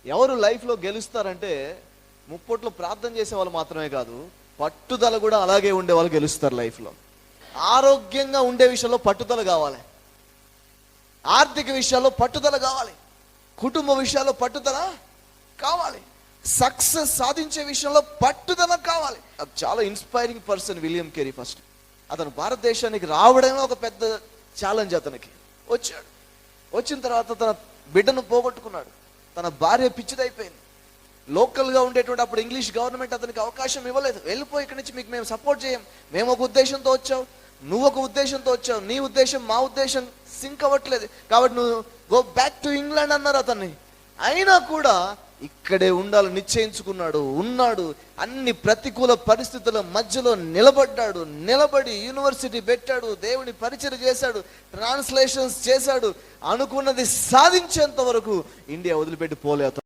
ఎవరు లైఫ్లో గెలుస్తారంటే ముప్పట్లో ప్రార్థన చేసే వాళ్ళు మాత్రమే కాదు, పట్టుదల కూడా అలాగే ఉండే వాళ్ళు గెలుస్తారు లైఫ్లో. ఆరోగ్యంగా ఉండే విషయంలో పట్టుదల కావాలి, ఆర్థిక విషయాల్లో పట్టుదల కావాలి, కుటుంబ విషయాల్లో పట్టుదల కావాలి, సక్సెస్ సాధించే విషయంలో పట్టుదల కావాలి. అది చాలా inspiring person William Carey. First అతను భారతదేశానికి రావడమే ఒక పెద్ద ఛాలెంజ్. అతనికి వచ్చాడు, వచ్చిన తర్వాత తన బిడ్డను పోగొట్టుకున్నాడు, తన భార్య పిచ్చిదైపోయింది. లోకల్గా ఉండేటువంటి అప్పుడు ఇంగ్లీష్ గవర్నమెంట్ అతనికి అవకాశం ఇవ్వలేదు. వెళ్ళిపోయి ఇక్కడి నుంచి మీకు మేము సపోర్ట్ చేయం, మేము ఒక ఉద్దేశంతో వచ్చావు, నువ్వు ఒక ఉద్దేశంతో వచ్చావు, నీ ఉద్దేశం మా ఉద్దేశం సింక్ అవ్వట్లేదు, కాబట్టి నువ్వు గో బ్యాక్ టు ఇంగ్లాండ్ అన్నారు అతన్ని. అయినా కూడా ఇక్కడే ఉండాలని నిశ్చయించుకున్నాడు, ఉన్నాడు. అన్ని ప్రతికూల పరిస్థితుల మధ్యలో నిలబడి యూనివర్సిటీ పెట్టాడు, దేవుని పరిచయం చేశాడు, ట్రాన్స్లేషన్స్ చేశాడు, అనుకున్నది సాధించేంత వరకు ఇండియా వదిలిపెట్టి పోలేదు.